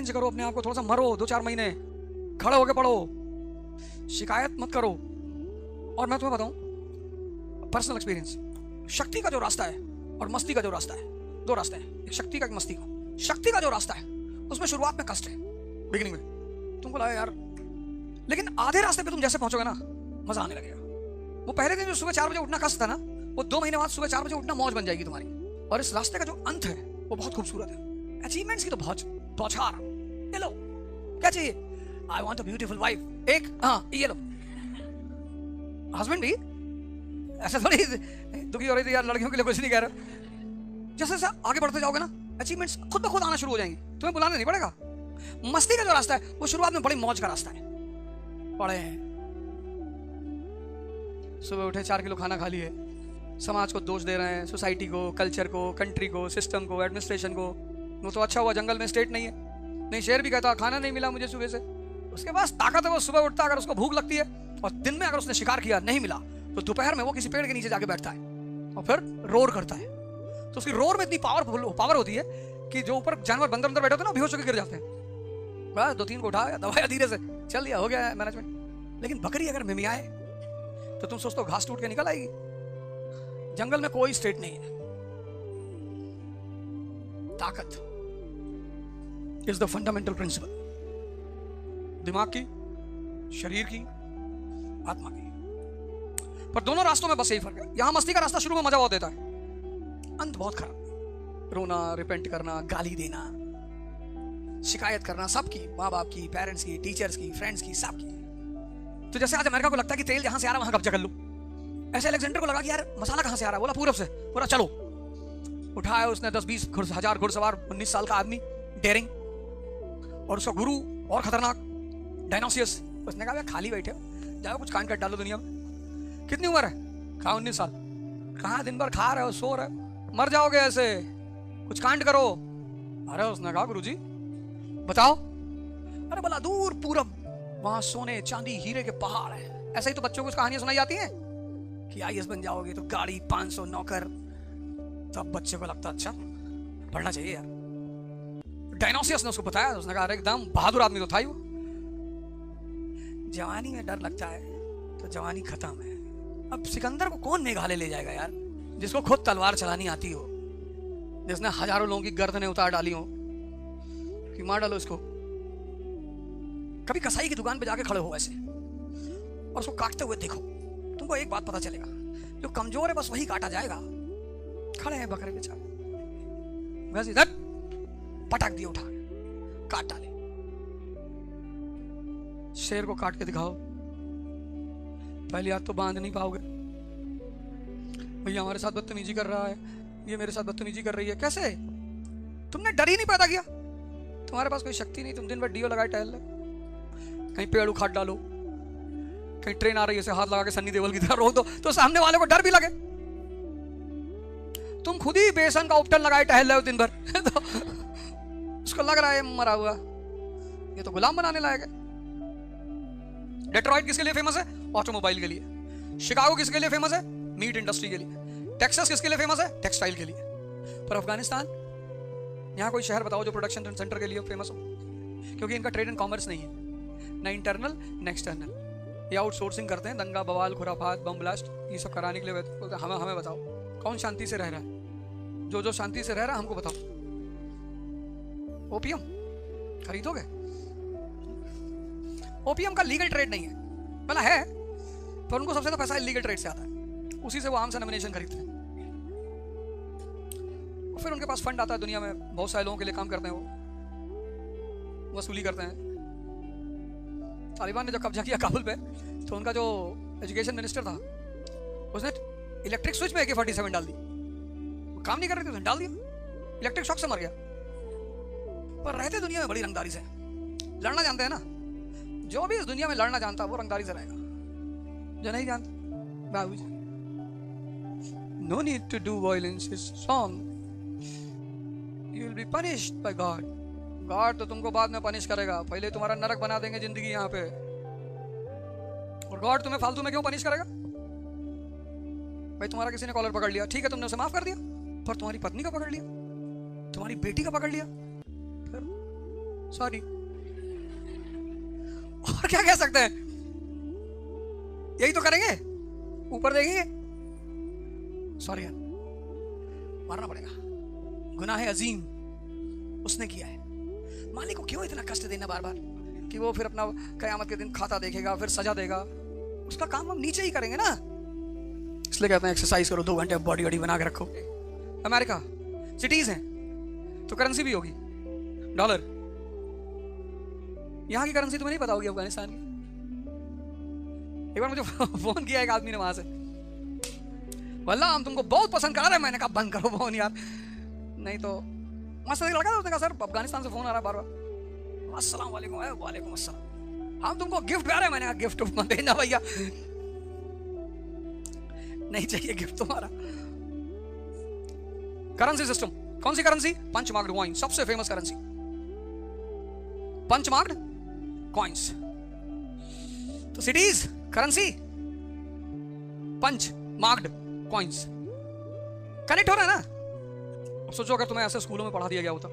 Change करो अपने आप को, थोड़ा सा मरो 2-4 महीने, खड़े होके पढ़ो, शिकायत मत करो। और मैं तुम्हें बताऊं पर्सनल एक्सपीरियंस, शक्ति का जो रास्ता है और मस्ती का जो रास्ता है, 2 रास्ते हैं, एक शक्ति का, एक मस्ती का। शक्ति का जो रास्ता है उसमें शुरुआत में कष्ट है, बिगिनिंग में तुमको लगा यार, लेकिन आधे रास्ते पे तुम जैसे पहुंचोगे ना, मजा आने लगेगा। वो पहले दिन जो सुबह 4 बजे उठना कष्ट था ना, वो 2 महीने बाद सुबह 4 बजे उठना मौज बन जाएगी तुम्हारी। और इस रास्ते का जो अंत है वो बहुत खूबसूरत है। अचीवमेंट्स की तो बौछार, ये लो क्या चाहिए, I want a beautiful wife, एक हाँ ये लो। हस्बैंड भी ऐसा थोड़ी दुखी हो रही थी यार, लड़कियों के लिए कुछ नहीं कह रहा। जैसे जैसे आगे बढ़ते जाओगे ना, अचीवमेंट्स खुद ब खुद आना शुरू हो जाएंगी, तुम्हें बुलाना नहीं पड़ेगा। मस्ती का जो रास्ता है वो शुरुआत में बड़ी मौज का रास्ता है। पढ़े हैं, सुबह उठे 4 किलो खाना खा लिए, समाज को दोष दे रहे हैं, सोसाइटी को, कल्चर को, कंट्री को, सिस्टम को, एडमिनिस्ट्रेशन को। वो तो अच्छा हुआ जंगल में स्टेट नहीं है, नहीं शेर भी कहता खाना नहीं मिला मुझे सुबह से। उसके पास ताकत है, वो सुबह उठता, अगर उसको भूख लगती है और दिन में अगर उसने शिकार किया नहीं मिला तो दोपहर में वो किसी पेड़ के नीचे जाके बैठता है और फिर रोर करता है। तो उसकी रोर में इतनी पावर होती है कि जो ऊपर जानवर बंदर अंदर बैठे होते हैं ना, बेहोश होकर गिर जाते हैं। बस 2-3 को उठाया, दबाया धीरे से, चल दिया, हो गया मैनेजमेंट। लेकिन बकरी अगर मिमियाए तो तुम सोचते हो घास टूट के निकल आएगी। जंगल में कोई स्टेट नहीं है। ताकत इज द फंडामेंटल प्रिंसिपल, दिमाग की, शरीर की, आत्मा की। पर दोनों रास्तों में बस यही फर्क है। यहां मस्ती का रास्ता शुरू में मजा बहुत देता है, अंत बहुत खराब। रोना, रिपेंट करना, गाली देना, शिकायत करना, सबकी, माँ बाप की, पेरेंट्स की, टीचर्स की, फ्रेंड्स की, सबकी। तो जैसे आज अमेरिका को लगता है कि तेल जहां से आ रहा वहां कब्जा कर लूं, ऐसे अलेक्जेंडर को लगा कि यार मसाला कहां से आ रहा है, बोला पूरब से, बोला चलो। उठाया उसने 10-20 हजार घुड़सवार, 19 साल का आदमी, डेयरिंग, और उसका गुरु और खतरनाक डायनोसियस। उसने कहा खाली बैठे हो, जाओ कुछ कांड कर डालो दुनिया में। कितनी उम्र है? कहा 19 साल। कहा दिन भर खा रहे हो, सो रहे हो, मर जाओगे ऐसे, कुछ कांड करो। अरे उसने कहा गुरुजी बताओ। अरे बोला दूर पूरब, वहां सोने चांदी हीरे के पहाड़ है। ऐसे ही तो बच्चों को कहानियां सुनाई जाती हैं कि आईएएस बन जाओगे तो गाड़ी, 500 नौकर। तब बच्चे को लगता अच्छा पढ़ना चाहिए यार। डायनोसियस ने उसको बताया, उसने कहा एकदम बहादुर आदमी तो था ही वो। जवानी में डर लगता है तो जवानी खत्म है। अब सिकंदर को कौन मेघालय ले जाएगा यार, जिसको खुद तलवार चलानी आती हो, जिसने हजारों लोगों की गर्दनें उतार डाली हो कि मार डालो इसको। कभी कसाई की दुकान पे जाके खड़े हो ऐसे और उसको काटते हुए देखो, तुमको एक बात पता चलेगा, जो कमजोर है बस वही काटा जाएगा। खड़े हैं बकरे बेचारे, बस इधर पटक दिए, उठा काट डाले। शेर को काट के दिखाओ, पहली हाथ तो बांध नहीं पाओगे। भैया हमारे साथ बदतमीजी कर रहा है, ये मेरे साथ बदतमीजी कर रही है। कैसे? तुमने डर ही नहीं पैदा किया। तुम्हारे पास कोई शक्ति नहीं, तुम दिन भर डीओ लगाए टहल रहे, कहीं पेड़ उखाड़ डालो, कहीं ट्रेन आ रही है हाथ लगा के सन्नी देओल की तरह रोक दो तो सामने वाले को डर भी लगे। तुम खुद ही बेसन का उपटन लगाए टहल रहे हो दिन भर तो उसको लग रहा है मरा हुआ, ये तो गुलाम बनाने लायक है। डेट्रॉइट किसके लिए फेमस है? ऑटोमोबाइल के लिए। शिकागो किसके लिए फेमस है? मीट इंडस्ट्री के लिए। टेक्सास किसके लिए फेमस है? टेक्सटाइल के लिए। पर अफगानिस्तान, यहां कोई शहर बताओ जो प्रोडक्शन सेंटर के लिए फेमस हो? क्योंकि इनका ट्रेड एंड कॉमर्स नहीं है, ना इंटरनल ना एक्सटर्नल। ये आउटसोर्सिंग करते हैं, दंगा बवाल, खुराफात, बम ब्लास्ट, ये सब कराने के लिए बोलते हैं हमें बताओ कौन शांति से रह रहा है। जो शांति से रह रहा है हमको बताओ। ओपियम खरीदोगे? ओपियम का लीगल ट्रेड नहीं है, भला है, पर उनको सबसे ज्यादा पैसा इलीगल ट्रेड से आता है, उसी से वो आर्म्स एंड एम्युनिशन खरीदते हैं। फिर उनके पास फंड आता है, दुनिया में बहुत सारे लोगों के लिए काम करते हैं, वो वसूली करते हैं। तालिबान ने जब कब्जा किया काबुल पे तो उनका जो एजुकेशन मिनिस्टर था उसने इलेक्ट्रिक स्विच में AK-47 डाल दी। वो काम नहीं कर रहे थे, डाल दिया, इलेक्ट्रिक शॉक से मर गया। पर रहते दुनिया में बड़ी रंगदारी से, लड़ना जानते हैं ना। जो भी इस दुनिया में लड़ना जानता वो रंगदारी से रहेगा, जो नहीं जानता बाबूजी no need to do violence is wrong, you will be punished by God. God तो तुमको बाद में पनिश करेगा, पहले तुम्हारा नरक बना देंगे जिंदगी यहाँ पे। और गॉड तुम्हें फालतू में क्यों पनिश करेगा? भाई तुम्हारा किसी ने कॉलर पकड़ लिया, ठीक है तुमने उसे माफ कर दिया, पर तुम्हारी पत्नी का पकड़ लिया, तुम्हारी बेटी का पकड़ लिया, फिर सॉरी। और क्या कह सकते हैं? यही तो करेंगे, ऊपर देखेंगे, सॉरी यार, मारना पड़ेगा, गुनाह अजीम उसने किया है। मालिक को क्यों इतना कष्ट देना बार बार कि वो फिर अपना कयामत के दिन खाता देखेगा, फिर सजा देगा। उसका काम हम नीचे ही करेंगे ना। इसलिए कहते हैं एक्सरसाइज करो, 2 घंटे बॉडी वॉडी बना के रखो। अमेरिका सिटीज हैं तो करेंसी भी होगी डॉलर। यहां की करेंसी तुम्हें नहीं पता होगी अफगानिस्तान की। एक बार मुझे फोन किया एक आदमी ने वहां से, वल्ला हम तुमको बहुत पसंद कर रहे हैं। मैंने कहा बंद करो फोन यार, नहीं तो मस्त लगा था। उसने कहा सर अफगानिस्तान से फोन आ रहा है बार बार। अस्सलाम वालेकुम। वालेकुम अस्सलाम। हम तुमको गिफ्ट दे रहे हैं। मैंने कहा गिफ्ट मत देना भैया, नहीं चाहिए गिफ्ट तुम्हारा। करेंसी सिस्टम, कौन सी करेंसी? पंच मार्क्ड कॉइन, सबसे famous currency punch marked coins. तो cities currency punch marked coins, connect हो रहा है ना। अब सोचो अगर तुम्हें ऐसे स्कूलों में पढ़ा दिया गया होता,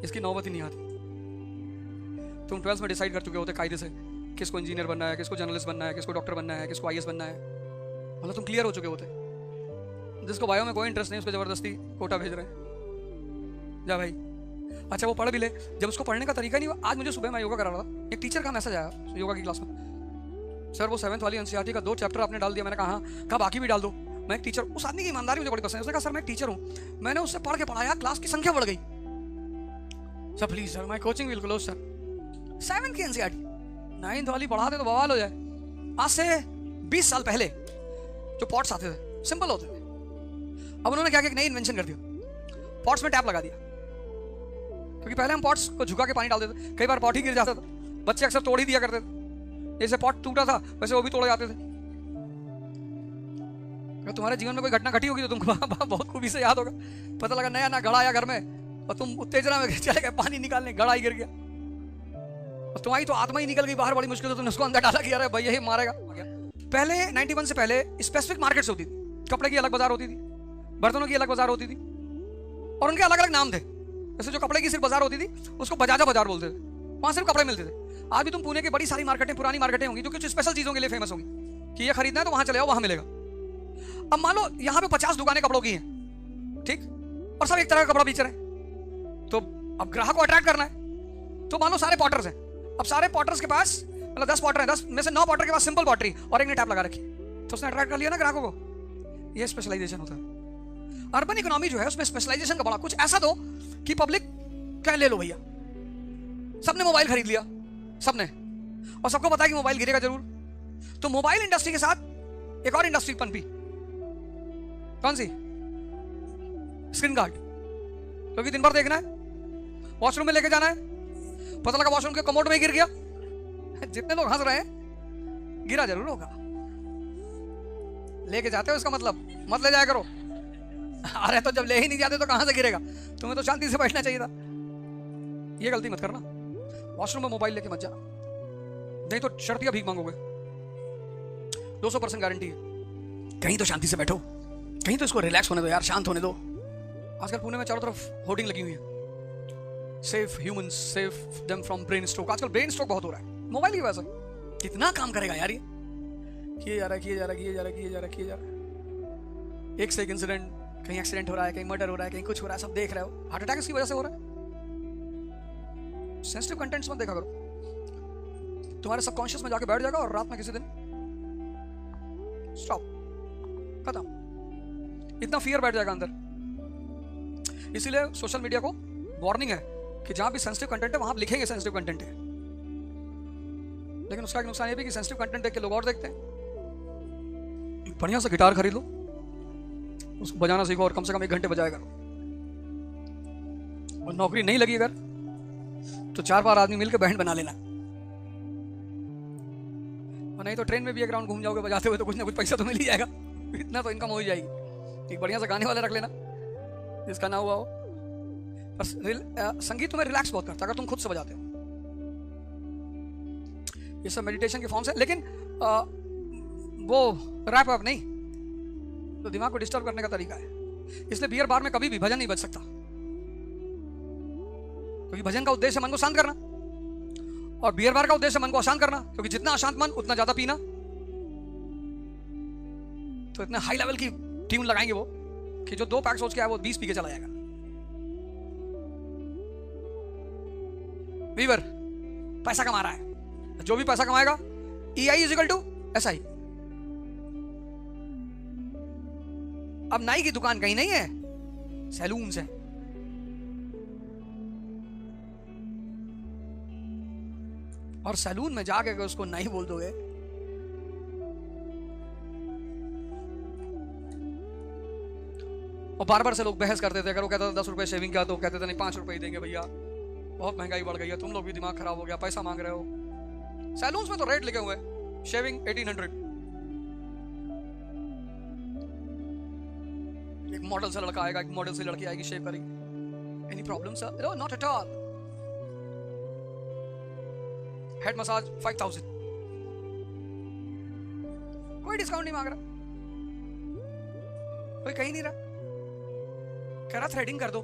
इसकी नौबत ही नहीं आती। तुम 12th में डिसाइड कर चुके होते कायदे से किसको इंजीनियर बनना है, किसको जर्नलिस्ट बनना है, किसको डॉक्टर बनना है, किसको IAS बनना है। मतलब तुम क्लियर हो चुके होते। जिसको बायो में कोई इंटरेस्ट नहीं उसको जबरदस्ती कोटा भेज रहे हैं, जा भाई। अच्छा वो पढ़ भी ले, जब उसको पढ़ने का तरीका नहीं। आज मुझे सुबह मैं योगा करा रहा था, एक टीचर का मैसेज आया योगा की क्लास में, सर वो 7th वाली NCERT का 2 चैप्टर आपने डाल दिया। मैंने कहा हाँ, कहा बाकी भी डाल दो। मैं एक टीचर, उस आदमी की ईमानदारी मुझे बड़ी पसंद है। उसने कहा सर मैं एक टीचर हूँ, मैंने उससे पढ़ के पढ़ाया, क्लास की संख्या बढ़ गई। Sir please sir my coaching will close sir. 7th की NCERT 9th वाली पढ़ा दे तो बवाल हो जाए। आज से 20 साल पहले जो पॉट्स आते थे सिंपल होते थे, अब उन्होंने क्या नई इन्वेंशन कर दिया, पॉट्स में टैप लगा दिया। क्योंकि पहले हम पॉट्स को झुका के पानी डालते थे, कई बार पॉट ही गिर जाता था, बच्चे अक्सर तोड़ ही दिया करते थे। जैसे पॉट टूटा था वैसे वो भी तोड़े जाते थे। अगर तुम्हारे जीवन में कोई घटना घटी होगी तो तुमको बहुत खूबी से याद होगा। पता लगा नया ना घड़ा आया घर में और तुम उत्तेजना में चले गए पानी निकालने, घड़ा ही गिर गया और तुम्हारी तो आत्मा ही निकल गई बाहर। बड़ी मुश्किल से तुमने उसको अंदर डाला कि अरे भाई यही मारेगा। पहले 91 से पहले स्पेसिफिक मार्केट्स होती थी, कपड़े की अलग बाजार होती थी, बर्तनों की अलग बाजार होती थी और उनके अलग अलग नाम थे। जैसे जो कपड़े की सिर्फ बाजार होती थी उसको बजाजा बाजार बोलते थे, वहां सिर्फ कपड़े मिलते थे। आज भी तुम पुणे की बड़ी सारी मार्केटें, पुरानी मार्केटें होंगी जो कुछ स्पेशल चीजों के लिए फेमस होंगी कि ये खरीदना है तो वहां चले जाओ, वहां मिलेगा। अब मान लो यहाँ पे 50 दुकानें कपड़ों की हैं, ठीक, और सब एक तरह का कपड़ा बेच रहे हैं। तो अब ग्राहक को अट्रैक्ट करना है तो मान लो सारे पॉटर्स हैं। अब सारे पॉटर्स के पास मतलब 10 पॉटर हैं, 10 में से 9 पॉटर के पास सिंपल पॉटरी और एक ने टैप लगा रखी, तो उसने अट्रैक्ट कर लिया ना ग्राहकों को। ये स्पेशलाइजेशन होता है। अर्बन इकोनॉमी जो है उसमें स्पेशलाइजेशन का बड़ा कुछ ऐसा दो कि पब्लिक क्या ले लो भैया। सबने मोबाइल खरीद लिया, सबने, और सबको पता है कि मोबाइल गिरेगा जरूर। तो मोबाइल इंडस्ट्री के साथ एक और इंडस्ट्री पनपी, कौन सी? Screen guard. क्योंकि दिन भर देखना है, वॉशरूम में लेके जाना है, पता लगा वॉशरूम के कमोड में गिर गया। जितने लोग हंस रहे हैं गिरा जरूर होगा। लेके जाते हो इसका मतलब मत ले जाया करो। अरे तो जब ले ही नहीं जाते तो कहां से गिरेगा? तुम्हें तो शांति से बैठना चाहिए था। ये गलती मत करना, वॉशरूम में मोबाइल लेके मत जाना, नहीं तो शर्तिया भीख मांगोगे। 200% गारंटी है। कहीं तो शांति से बैठो, कहीं तो इसको रिलैक्स होने दो यार, शांत होने दो। आजकल पुणे में चारों तरफ होर्डिंग लगी हुई है, safe humans, safe them from brain stroke. आजकल ब्रेन स्ट्रोक बहुत हो रहा है मोबाइल की वजह से। कितना काम करेगा यार ये, किए जा रहा है, किए जा रहा है, किए जा रहा है, किए जा रहा है, किए जा रहा है। एक से एक इंसिडेंट, कहीं एक्सीडेंट हो रहा है, कहीं मर्डर हो रहा है, कहीं कुछ हो रहा है, सब देख रहे हो। हार्ट अटैक इसकी वजह से हो रहा है। सेंसिटिव कंटेंट्स मत देखा करो, तुम्हारे सबकॉन्शियस में जाके बैठ जाएगा और रात में किसी दिन स्टॉप, खत्म। इतना फियर बैठ जाएगा अंदर। इसीलिए सोशल मीडिया को वार्निंग है कि जहां भी सेंसिटिव कंटेंट है वहां आप लिखेंगे सेंसिटिव कंटेंट है, लेकिन उसका एक नुकसान ये भी कि सेंसिटिव कंटेंट देख के लोग और देखते हैं। बढ़िया सा गिटार खरीद लो, उसको बजाना सीखो और कम से कम 1 घंटे बजाया करो। और नौकरी नहीं लगी अगर तो 4 आदमी मिलकर बैंड बना लेना, और नहीं तो ट्रेन में भी एक राउंड घूम जाओगे बजाते हुए तो कुछ ना कुछ पैसा तो मिल ही जाएगा। इतना तो इनकम हो ही जाएगी। एक बढ़िया सा गाने वाला रख लेना जिसका ना हुआ हो। पर संगीत तुम्हें रिलैक्स बहुत करता है अगर तुम खुद से बजाते हो। ये सब मेडिटेशन के फॉर्म्स है, लेकिन वो रैप अप नहीं, तो दिमाग को डिस्टर्ब करने का तरीका है। इसलिए बियर बार में कभी भी भजन नहीं बज सकता, क्योंकि भजन का उद्देश्य मन को शांत करना, और बियर बार का उद्देश्य मन को अशांत करना, क्योंकि जितना अशांत मन उतना ज्यादा पीना। तो इतने हाई लेवल की ट्यून लगाएंगे वो कि जो 2 पैक सोच के आया वो 20 पी के चला जाएगा। वीवर पैसा कमा रहा है, जो भी पैसा कमाएगा EI is equal to SI। अब नाई की दुकान कहीं नहीं है, सैलून से। और सैलून में जाके अगर उसको नहीं बोल दोगे, और बार बार से लोग बहस करते थे, अगर वो कहता था 10 रुपए शेविंग का तो कहते थे नहीं 5 रुपए ही देंगे भैया, बहुत महंगाई बढ़ गई है, तुम लोग भी दिमाग खराब हो गया, पैसा मांग रहे हो। सैलून्स में तो रेट लिखे हुए हैं, शेविंग 1800। एक मॉडल से लड़का आएगा, एक मॉडल से लड़की आएगी, शेव करेगी। Any problem sir? No, not at all. Head massage 5000, कोई डिस्काउंट नहीं मांग रहा, कोई कहीं नहीं रहा, कह रहा थ्रेडिंग कर दो।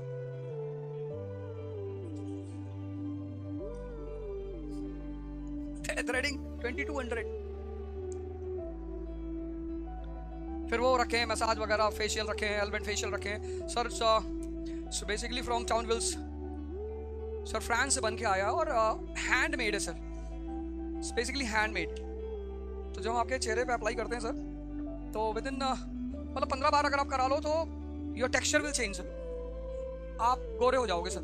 थ्रेडिंग 2200। फिर वो रखे मसाज वगैरह, फेशियल रखे हैं, एल्बेंट फेशियल रखे हैं सर। So basically from town wills sir, France से बन के आया और हैंडमेड है सर, बेसिकली हैंडमेड। तो जब आपके चेहरे पे अप्लाई करते हैं सर, तो विद इन मतलब 15 बार अगर आप करा लो तो your texture will change sir, आप गोरे हो जाओगे सर।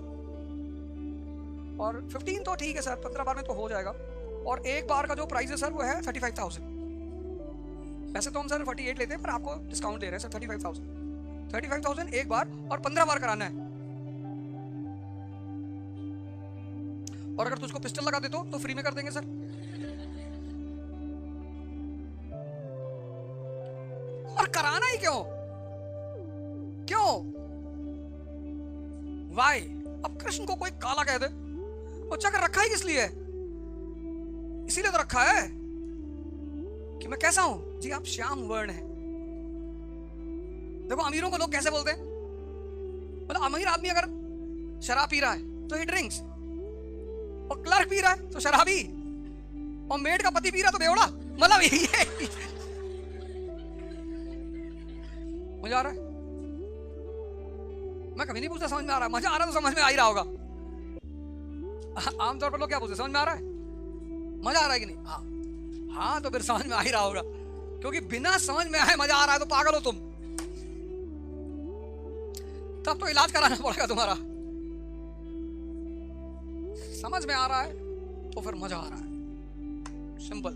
और 15 तो ठीक है सर, 15 बार में तो हो जाएगा। और एक बार का जो प्राइस है सर वो है 35,000। वैसे तो हम सर 48 लेते हैं, पर आपको डिस्काउंट दे रहे हैं सर 35,000। 35,000 एक बार, और 15 बार कराना है। और अगर तुझको पिस्टल लगा दे तो फ्री में कर देंगे सर। और कराना ही क्यों? वाई? अब कृष्ण को कोई काला कह दे, वो चक्र रखा ही किस लिए? इसीलिए तो रखा है कि मैं कैसा हूं जी, आप श्याम वर्ण है। देखो अमीरों को लोग कैसे बोलते हैं, मतलब अमीर आदमी अगर शराब पी रहा है तो ही ड्रिंक्स, और क्लर्क पी रहा है तो शराबी, और मेड का पति पी रहा तो बेवड़ा। मतलब ये मजा आ रहा है? मैं कभी नहीं पूछता समझ में आ रहा है, मजा आ रहा है तो समझ में आ ही रहा होगा। आमतौर पर लोग क्या पूछते, समझ में आ रहा है, मजा आ रहा है कि नहीं? हाँ तो फिर समझ में आ ही रहा होगा, क्योंकि बिना समझ में आए मजा आ रहा है तो पागल हो तुम। तब तो इलाज कराना पड़ेगा तुम्हारा। समझ में आ रहा है तो फिर मजा आ रहा है, सिंपल।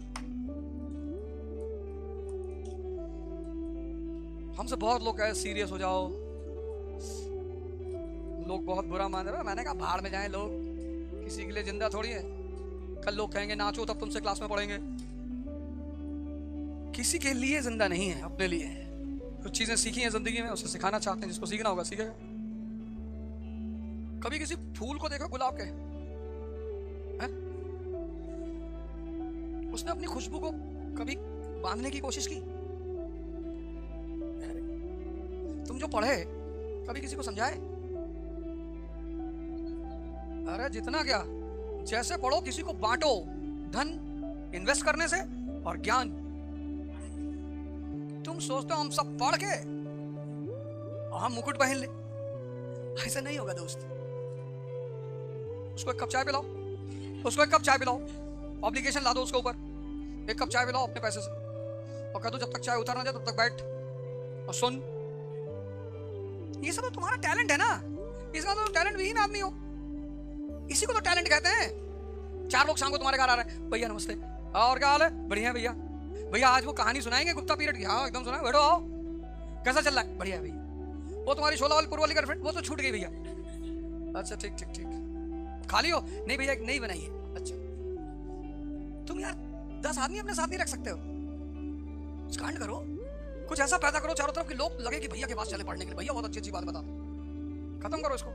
हमसे बहुत लोग कहे सीरियस हो जाओ, लोग बहुत बुरा मान रहे हैं। मैंने कहा भाड़ में जाएं लोग, किसी के लिए जिंदा थोड़ी है। कल लोग कहेंगे नाचो तब तुमसे क्लास में पढ़ेंगे। किसी के लिए जिंदा नहीं है, अपने लिए है। कुछ चीजें सीखी हैं जिंदगी में, उसे सिखाना चाहते हैं, जिसको सीखना होगा सीखेगा। कभी किसी फूल को देखो गुलाब के, है? उसने अपनी खुशबू को कभी बांधने की कोशिश की? तुम जो पढ़े कभी किसी को समझाए? अरे जितना क्या, जैसे पढ़ो किसी को बांटो, धन इन्वेस्ट करने से और ज्ञान। तुम सोचते हो हम सब पढ़ के और हम मुकुट पहन ले, ऐसा नहीं होगा दोस्त। उसको एक कप चाय पिलाओ, उसको एक कप चाय पिलाओ, ऑब्लिगेशन ला दो उसके ऊपर, एक कप चाय पिलाओ अपने पैसे से, और कह दो जब तक चाय उतर ना जाए तब तक बैठ और सुन। ये सब तो तुम्हारा टैलेंट है ना, इसका तो टैलेंट विहीन आदमी हो, इसी को तो टैलेंट कहते हैं। 4 लोग शाम को तुम्हारे घर आ रहे हैं, भैया नमस्ते, और क्या हाल है? बढ़िया भैया। भैया आज वो कहानी सुनाएंगे गुप्ता पीरियड की? हाँ एकदम सुना, बैठो आओ। कैसा चल रहा है? बढ़िया भैया। वो तुम्हारी 16 वाली पूर्व वाली गर्लफ्रेंड वो तो छूट गई भैया। अच्छा ठीक ठीक ठीक। खाली हो? नहीं भैया नहीं बनाइए। अच्छा तुम यार 10 आदमी अपने साथ नहीं रख सकते हो, कांड करो, कुछ ऐसा पैदा करो चारों तरफ कि लोग लगे कि भैया के पास चले पढ़ने के लिए, भैया बहुत अच्छी अच्छी बात बताते। खत्म करो इसको।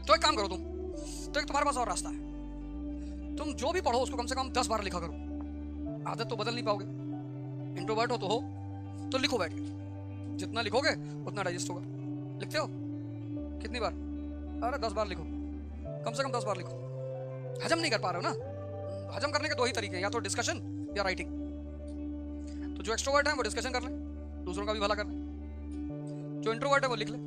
तो एक काम करो तुम, तो एक तुम्हारे पास और रास्ता है, तुम जो भी पढ़ो उसको कम से कम 10 बार लिखा करो। आदत तो बदल नहीं पाओगे, इंट्रोवर्ट हो तो लिखो बैठ के, जितना लिखोगे उतना डाइजेस्ट होगा। लिखते हो कितनी बार? अरे 10 बार लिखो, कम से कम 10 बार लिखो। हजम नहीं कर पा रहे हो ना? हजम करने के दो ही तरीके हैं, या तो डिस्कशन या राइटिंग। तो जो एक्सट्रोवर्ट है वो डिस्कशन कर ले, दूसरों का भी भला कर ले। जो इंट्रोवर्ट है वो लिख ले।